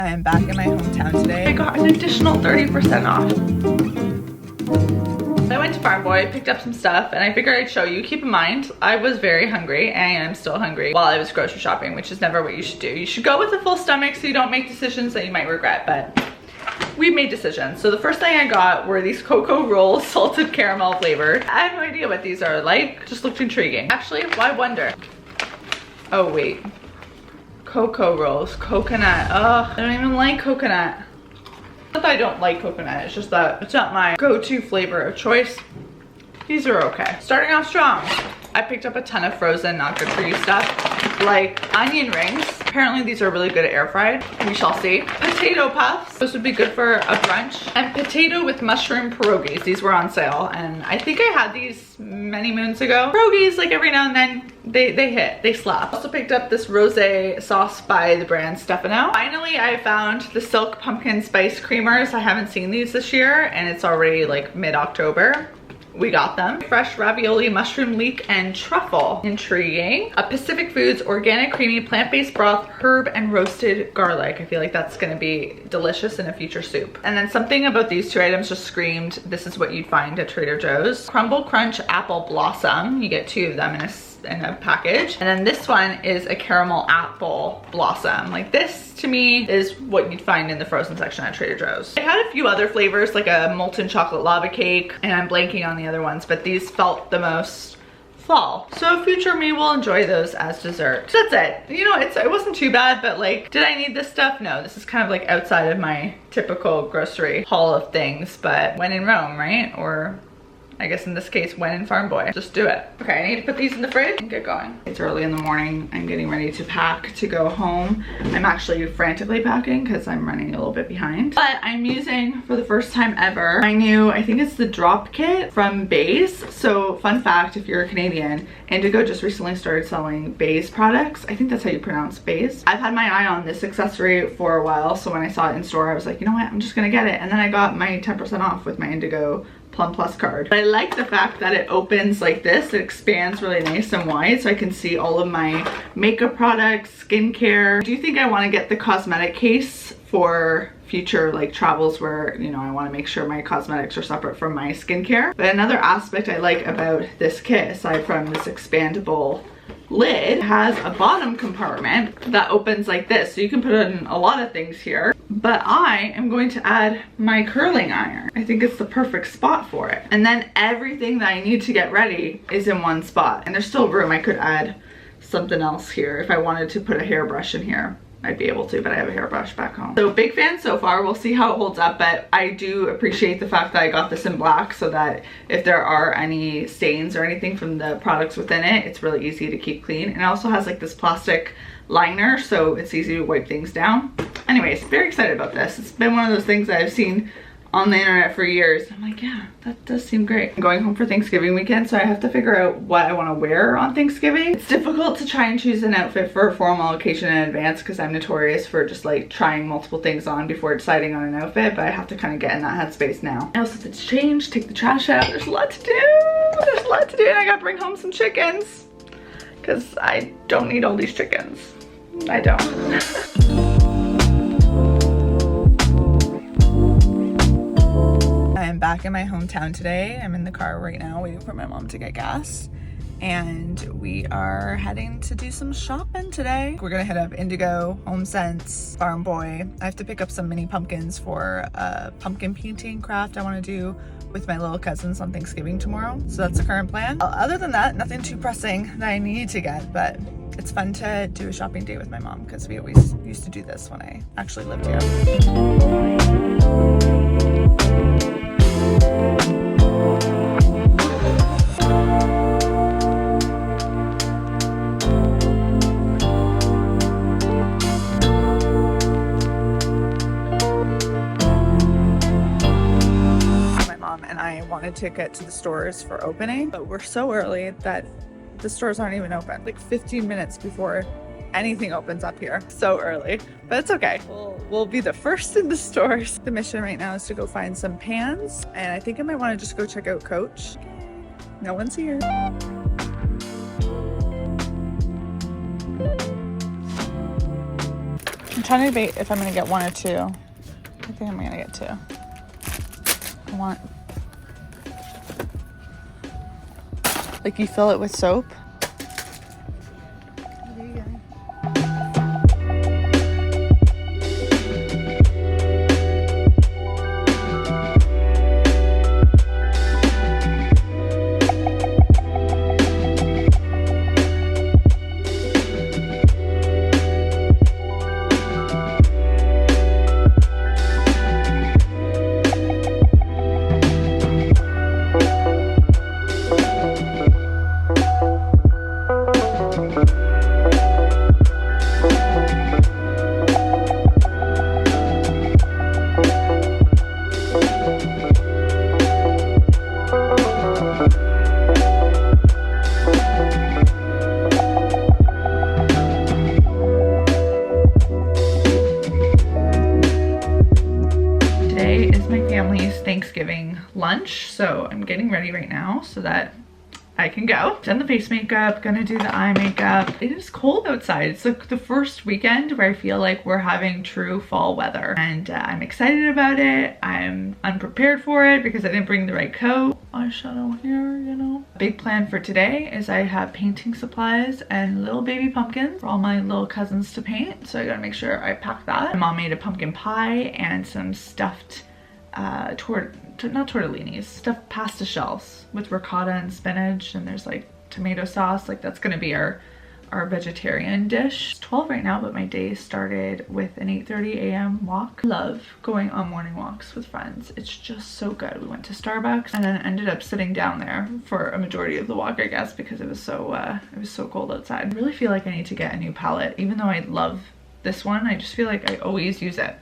I am back in my hometown today. I got an additional 30% off. I went to Farm Boy, picked up some stuff, and I figured I'd show you. Keep in mind, I was very hungry, and I am still hungry while I was grocery shopping, which is never what you should do. You should go with a full stomach so you don't make decisions that you might regret, but we've made decisions. So the first thing I got were these cocoa rolls, salted caramel flavored. I have no idea what these are like, just looked intriguing. Actually, why wonder? Oh wait, cocoa rolls, coconut. Oh, I don't even like coconut. Not that I don't like coconut, it's just that it's not my go-to flavor of choice. These are okay. Starting off strong. I picked up a ton of frozen, not good for you stuff, like onion rings. Apparently these are really good at air fried. We shall see. Potato puffs. This would be good for a brunch. And potato with mushroom pierogies. These were on sale, and I think I had these many moons ago. Pierogies, like every now and then, they hit, they slap. Also picked up this rosé sauce by the brand Stefano. Finally, I found the silk pumpkin spice creamers. I haven't seen these this year, and it's already like mid-October. We got them. Fresh ravioli, mushroom leek, and truffle. Intriguing. A Pacific Foods organic creamy plant-based broth, herb, and roasted garlic. I feel like that's gonna be delicious in a future soup. And then something about these two items just screamed, this is what you'd find at Trader Joe's. Crumble Crunch Apple Blossom. You get 2 of them in a package. And then this one is a caramel apple blossom. Like this to me is what you'd find in the frozen section at Trader Joe's. I had a few other flavors like a molten chocolate lava cake, and I'm blanking on the other ones, but these felt the most fall. So future me will enjoy those as dessert. So that's it. You know, it wasn't too bad, but like, did I need this stuff? No, this is kind of like outside of my typical grocery haul of things, but when in Rome, right? Or I guess in this case, when in Farm Boy, just do it. Okay, I need to put these in the fridge and get going. It's early in the morning. I'm getting ready to pack to go home. I'm actually frantically packing because I'm running a little bit behind. But I'm using, for the first time ever, my new, I think it's the drop kit from Beis. So fun fact, if you're a Canadian, Indigo just recently started selling beis products. I think that's how you pronounce beis. I've had my eye on this accessory for a while. So when I saw it in store, I was like, you know what, I'm just gonna get it. And then I got my 10% off with my Indigo Plum Plus card. But I like the fact that it opens like this. It expands really nice and wide so I can see all of my makeup products, skincare. Do you think I want to get the cosmetic case for future like travels where, you know, I want to make sure my cosmetics are separate from my skincare? But another aspect I like about this kit, aside from this expandable lid, has a bottom compartment that opens like this, so you can put in a lot of things here. But I am going to add my curling iron. I think it's the perfect spot for it. And then everything that I need to get ready is in one spot. And there's still room. I could add something else here. If I wanted to put a hairbrush in here, I'd be able to, but I have a hairbrush back home. So big fan so far. We'll see how it holds up, but I do appreciate the fact that I got this in black so that if there are any stains or anything from the products within it, it's really easy to keep clean. And it also has like this plastic liner, so it's easy to wipe things down. Anyways, very excited about this. It's been one of those things that I've seen on the internet for years. I'm like, yeah, that does seem great. I'm going home for Thanksgiving weekend, so I have to figure out what I want to wear on Thanksgiving. It's difficult to try and choose an outfit for a formal occasion in advance because I'm notorious for just like trying multiple things on before deciding on an outfit, but I have to kind of get in that headspace now. I also have to change, take the trash out. There's a lot to do. There's a lot to do, and I gotta bring home some chickens because I don't need all these chickens. I don't. I'm back in my hometown today. I'm in the car right now waiting for my mom to get gas, and we are heading to do some shopping today. We're gonna hit up Indigo, HomeSense, Farm Boy. I have to pick up some mini pumpkins for a pumpkin painting craft I want to do with my little cousins on Thanksgiving tomorrow. So that's the current plan. Other than that, nothing too pressing that I need to get, but it's fun to do a shopping day with my mom because we always used to do this when I actually lived here. Wanted to get to the stores for opening, but we're so early that the stores aren't even open. Like 15 minutes before anything opens up here. So early, but it's okay. We'll be the first in the stores. The mission right now is to go find some pans, and I think I might want to just go check out Coach. No one's here. I'm trying to debate if I'm gonna get one or two. I think I'm gonna get two. I want, like, you fill it with soap. There you go. Thanksgiving lunch, so I'm getting ready right now so that I can go. Done the face makeup, gonna do the eye makeup. It is cold outside. It's like the first weekend where I feel like we're having true fall weather, and I'm excited about it. I'm unprepared for it because I didn't bring the right coat. Eyeshadow here, you know. Big plan for today is I have painting supplies and little baby pumpkins for all my little cousins to paint, so I gotta make sure I pack that. My mom made a pumpkin pie and some stuffed not tortellinis, stuffed pasta shells with ricotta and spinach, and there's like tomato sauce. Like, that's gonna be our vegetarian dish. It's 12 right now, but my day started with an 8:30 a.m. walk. I love going on morning walks with friends. It's just so good. We went to Starbucks and then ended up sitting down there for a majority of the walk, I guess, because it was so cold outside. I really feel like I need to get a new palette. Even though I love this one, I just feel like I always use it,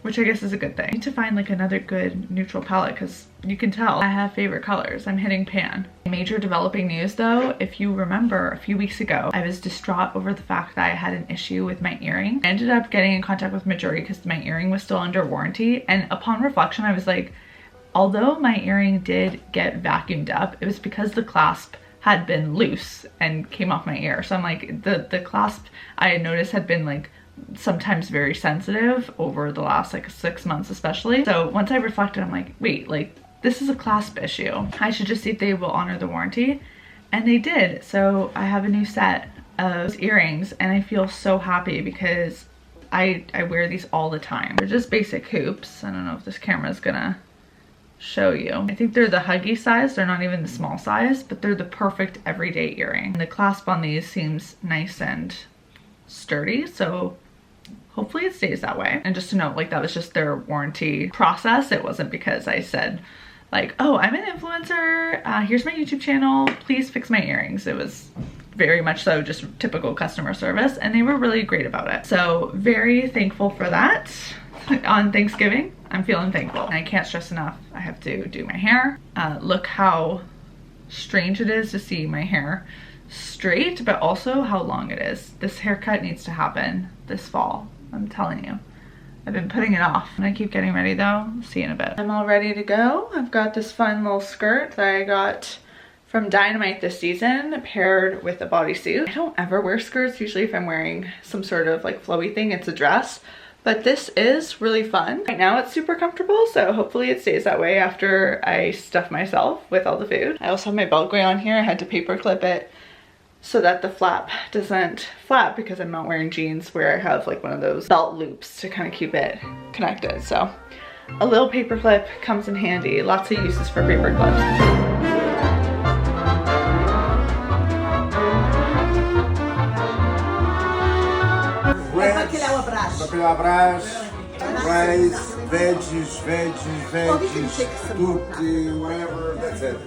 which I guess is a good thing. I need to find like another good neutral palette because you can tell I have favorite colors. I'm hitting pan. Major developing news though, if you remember a few weeks ago, I was distraught over the fact that I had an issue with my earring. I ended up getting in contact with Majority because my earring was still under warranty, and upon reflection I was like, although my earring did get vacuumed up, it was because the clasp had been loose and came off my ear. So I'm like, the clasp I had noticed had been like sometimes very sensitive over the last like 6 months especially. So once I reflected, I'm like, wait, like this is a clasp issue. I should just see if they will honor the warranty, and they did. So I have a new set of earrings and I feel so happy because I wear these all the time. They're just basic hoops. I don't know if this camera is gonna show you. I think they're the huggy size. They're not even the small size, but they're the perfect everyday earring. And the clasp on these seems nice and sturdy, so hopefully it stays that way. And just to note, like, that was just their warranty process. It wasn't because I said like, oh, I'm an influencer, here's my YouTube channel, please fix my earrings. It was very much so just typical customer service, and they were really great about it. So very thankful for that. On Thanksgiving, I'm feeling thankful. And I can't stress enough, I have to do my hair. Look how strange it is to see my hair straight, but also how long it is. This haircut needs to happen this fall, I'm telling you. I've been putting it off. I'm gonna keep getting ready though. See you in a bit. I'm all ready to go. I've got this fun little skirt that I got from Dynamite this season, paired with a bodysuit. I don't ever wear skirts. Usually if I'm wearing some sort of like flowy thing, it's a dress. But this is really fun. Right now it's super comfortable, so hopefully it stays that way after I stuff myself with all the food. I also have my Beltway on here. I had to paper clip it so that the flap doesn't flap because I'm not wearing jeans where I have like one of those belt loops to kind of keep it connected. So a little paper clip comes in handy. Lots of uses for paper clips. Rice, veggies, tutti, whatever, that's it.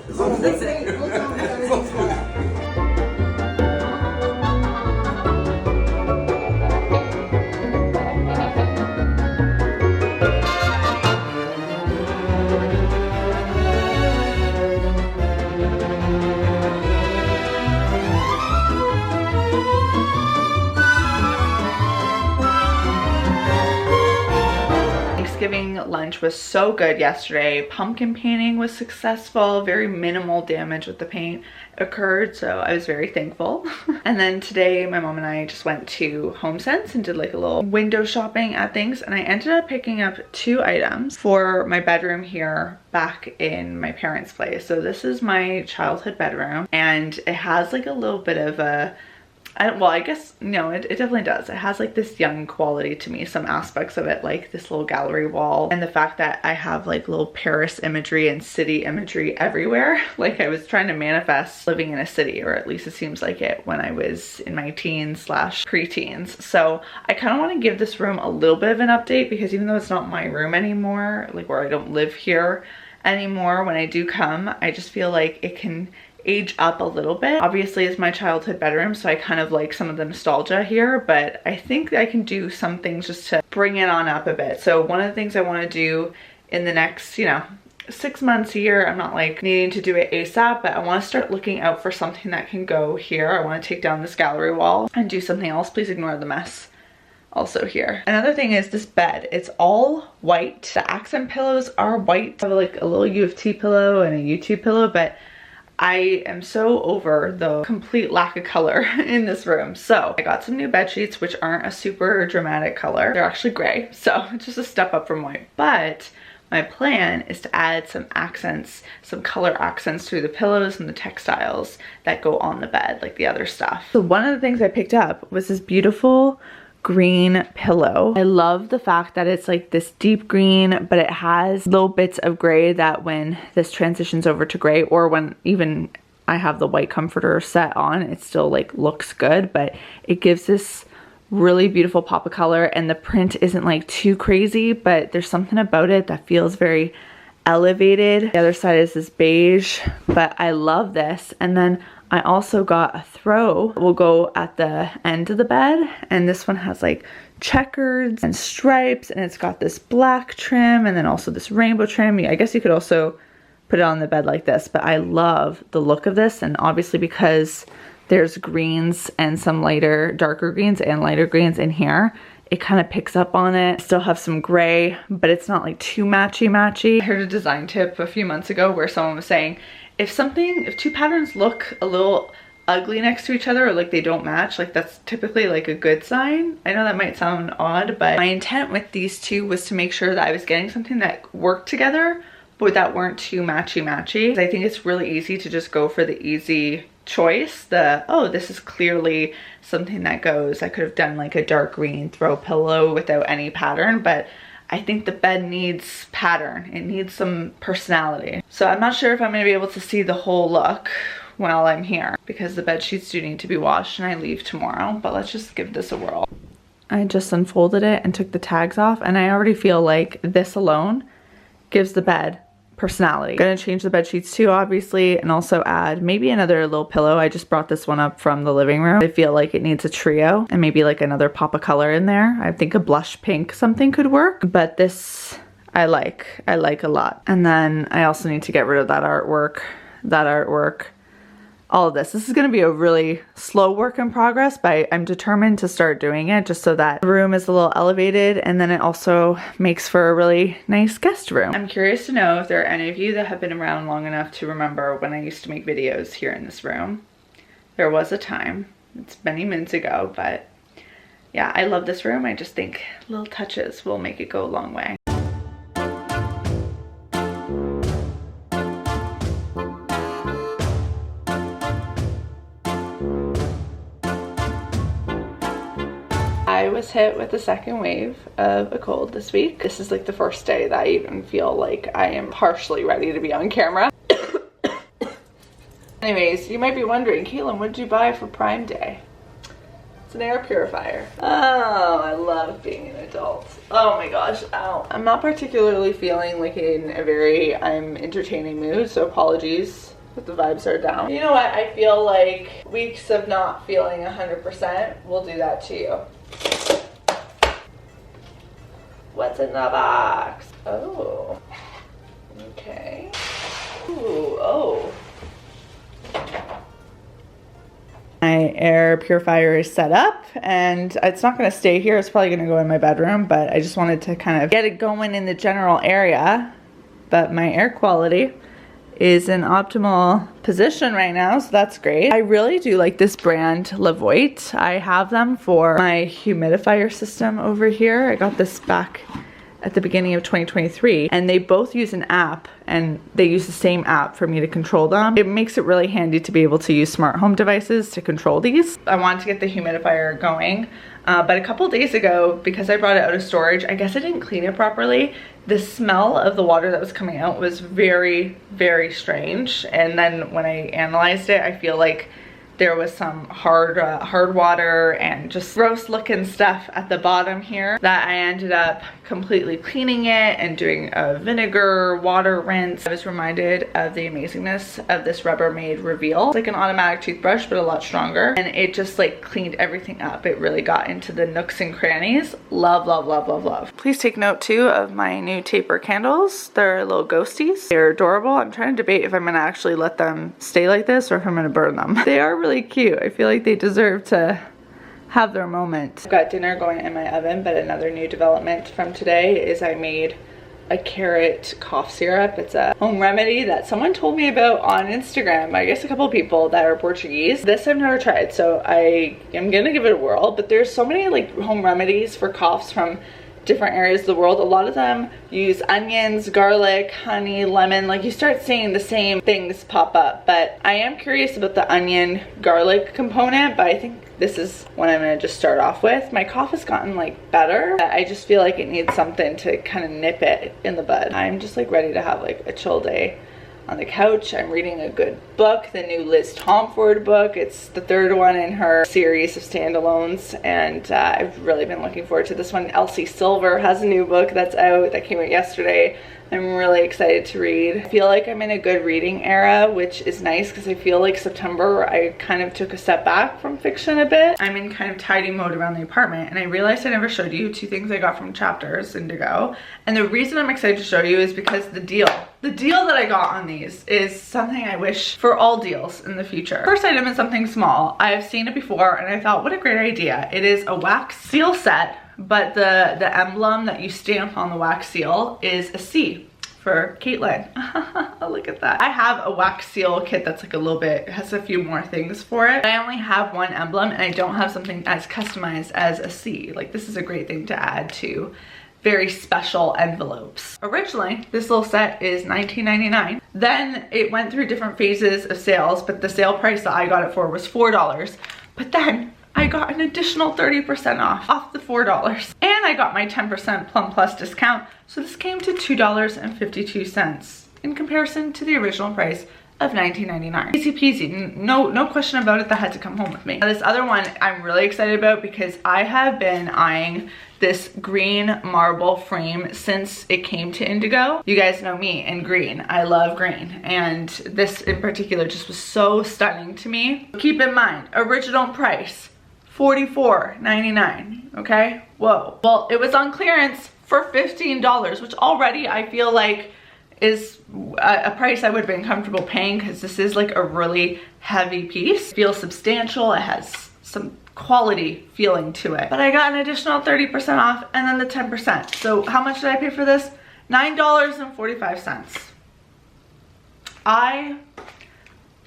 Thanksgiving lunch was so good yesterday. Pumpkin painting was successful. Very minimal damage with the paint occurred, so I was very thankful. And then today my mom and I just went to HomeSense and did like a little window shopping at things, and I ended up picking up 2 items for my bedroom here back in my parents' place. So this is my childhood bedroom, and it has like a little bit of a, well, I guess, no, it definitely does. It has like this young quality to me, some aspects of it, like this little gallery wall, and the fact that I have like little Paris imagery and city imagery everywhere. Like I was trying to manifest living in a city, or at least it seems like it, when I was in my teens slash preteens. So I kind of want to give this room a little bit of an update, because even though it's not my room anymore, like where I don't live here anymore, when I do come, I just feel like it can age up a little bit. Obviously it's my childhood bedroom, so I kind of like some of the nostalgia here, but I think I can do some things just to bring it on up a bit. So one of the things I want to do in the next, you know, 6 months, a year, I'm not like needing to do it ASAP, but I want to start looking out for something that can go here. I want to take down this gallery wall and do something else. Please ignore the mess also here. Another thing is this bed. It's all white. The accent pillows are white. I have like a little U of T pillow and a U2 pillow, but I am so over the complete lack of color in this room. So I got some new bed sheets, which aren't a super dramatic color. They're actually gray, so it's just a step up from white. But my plan is to add some accents, some color accents through the pillows and the textiles that go on the bed, like the other stuff. So one of the things I picked up was this beautiful green pillow. I love the fact that it's like this deep green, but it has little bits of gray that when this transitions over to gray, or when even I have the white comforter set on, it still like looks good, but it gives this really beautiful pop of color, and the print isn't like too crazy, but there's something about it that feels very elevated. The other side is this beige, but I love this. And then I also got a throw. Will go at the end of the bed, and this one has like checkers and stripes, and it's got this black trim and then also this rainbow trim. I guess you could also put it on the bed like this, but I love the look of this. And obviously because there's greens and some lighter, darker greens and lighter greens in here, it kind of picks up on it. Still have some gray, but it's not like too matchy. I heard a design tip a few months ago where someone was saying, if 2 patterns look a little ugly next to each other, or like they don't match, like that's typically like a good sign. I know that might sound odd, but my intent with these 2 was to make sure that I was getting something that worked together, but that weren't too matchy. I think it's really easy to just go for the easy choice. Oh, this is clearly something that goes. I could have done like a dark green throw pillow without any pattern, but I think the bed needs pattern. It needs some personality. So I'm not sure if I'm gonna be able to see the whole look while I'm here, because the bed sheets do need to be washed and I leave tomorrow, but let's just give this a whirl. I just unfolded it and took the tags off, and I already feel like this alone gives the bed personality. Gonna change the bed sheets too, obviously, and also add maybe another little pillow. I just brought this one up from the living room. I feel like it needs a trio, and maybe like another pop of color in there. I think a blush pink something could work, but this I like a lot. And then I also need to get rid of that artwork, all of this. This is going to be a really slow work in progress, but I'm determined to start doing it just so that the room is a little elevated, and then it also makes for a really nice guest room. I'm curious to know if there are any of you that have been around long enough to remember when I used to make videos here in this room. There was a time, it's many months ago, but yeah, I love this room. I just think little touches will make it go a long way. I was hit with the second wave of a cold this week. This is like the first day that I even feel like I am partially ready to be on camera. Anyways, you might be wondering, Caitlin, what did you buy for Prime Day? It's an air purifier. Oh, I love being an adult. Oh my gosh, ow. I'm not particularly feeling like in a very entertaining mood, so apologies if the vibes are down. You know what, I feel like weeks of not feeling 100% will do that to you. What's in the box? Oh, okay. Ooh, oh. My air purifier is set up and it's not going to stay here. It's probably going to go in my bedroom, but I just wanted to kind of get it going in the general area. But my air quality is in optimal position right now, so that's great. I really do like this brand Levoit. I have them for my humidifier system over here. I got this back at the beginning of 2023, and they both use an app, and they use the same app for me to control them. It makes it really handy to be able to use smart home devices to control these. I wanted to get the humidifier going, but a couple days ago, because I brought it out of storage, I guess I didn't clean it properly. The smell of the water that was coming out was very, very strange. And then when I analyzed it, I feel like there was some hard water and just gross looking stuff at the bottom here that I ended up completely cleaning it and doing a vinegar water rinse. I was reminded of the amazingness of this Rubbermaid Reveal. It's like an automatic toothbrush, but a lot stronger. And it just like cleaned everything up. It really got into the nooks and crannies. Love, love, love, love, love. Please take note too of my new taper candles. They're little ghosties. They're adorable. I'm trying to debate if I'm gonna actually let them stay like this or if I'm gonna burn them. They are really cute. I feel like they deserve to have their moment. I've got dinner going in my oven, but another new development from today is I made a carrot cough syrup. It's a home remedy that someone told me about on Instagram. I guess a couple people that are Portuguese. This I've never tried, so I am gonna give it a whirl, but there's so many like home remedies for coughs from different areas of the world. A lot of them use onions, garlic, honey, lemon. Like you start seeing the same things pop up, but I am curious about the onion garlic component, but I think this is what I'm gonna just start off with. My cough has gotten like better. I just feel like it needs something to kind of nip it in the bud. I'm just like ready to have like a chill day on the couch. I'm reading a good book, the new Liz Tomford book. It's the third one in her series of standalones, and I've really been looking forward to this one. Elsie Silver has a new book that's out that came out yesterday. I'm really excited to read. I feel like I'm in a good reading era, which is nice because I feel like September I kind of took a step back from fiction a bit. I'm in kind of tidy mode around the apartment, and I realized I never showed you two things I got from Chapters Indigo. And the reason I'm excited to show you is because the deal that I got on these is something I wish for all deals in the future. First item is something small. I've seen it before and I thought, what a great idea. It is a wax seal set, but the emblem that you stamp on the wax seal is a C for Caitlin. Look at that. I have a wax seal kit that's like a little bit, has a few more things for it. I only have one emblem and I don't have something as customized as a C. Like this is a great thing to add to very special envelopes. Originally, this little set is $19.99. Then it went through different phases of sales, but the sale price that I got it for was $4. But then I got an additional 30% off the $4. And I got my 10% Plum Plus discount. So this came to $2.52 in comparison to the original price of $19.99. Easy peasy, no question about it, that had to come home with me. Now, this other one I'm really excited about because I have been eyeing this green marble frame since it came to Indigo. You guys know me and green. I love green. And this in particular just was so stunning to me. Keep in mind, original price, $44.99, okay? Whoa. Well, it was on clearance for $15, which already I feel like is a price I would have been comfortable paying because this is like a really heavy piece. It feels substantial. It has some quality feeling to it. But I got an additional 30% off and then the 10%. So how much did I pay for this? $9.45. I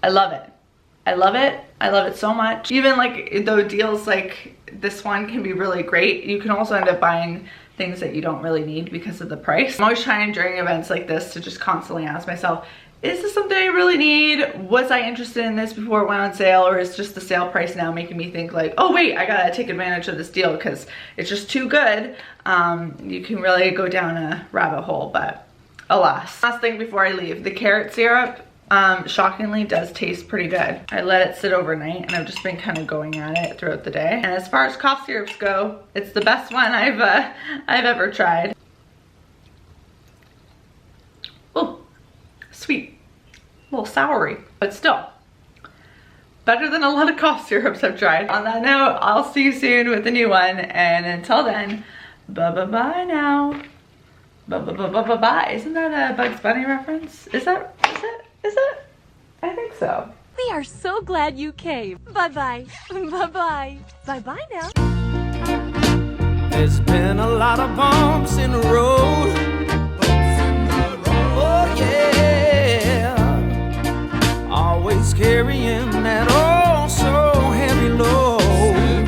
love it. I love it. I love it so much. Even like though deals like this one can be really great, you can also end up buying things that you don't really need because of the price. I'm always trying during events like this to just constantly ask myself, is this something I really need? Was I interested in this before it went on sale, or is just the sale price now making me think like, oh wait, I gotta take advantage of this deal because it's just too good. You can really go down a rabbit hole, but alas. Last thing before I leave, the carrot syrup shockingly does taste pretty good. I let it sit overnight and I've just been kind of going at it throughout the day. And as far as cough syrups go, it's the best one I've ever tried. Oh, sweet, a little soury, but still better than a lot of cough syrups I've tried. On that note, I'll see you soon with a new one, and until then, bye now. Bye. Isn't that a Bugs Bunny reference? Is it? I think so. We are so glad you came. Bye-bye. Bye-bye. Bye-bye now. There's been a lot of bumps in the road. Oh yeah. Always carrying that oh so heavy load.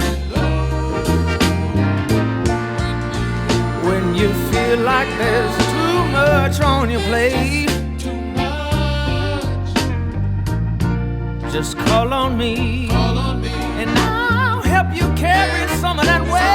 When you feel like there's too much on your plate, just call on me, and I'll help you carry some of that weight.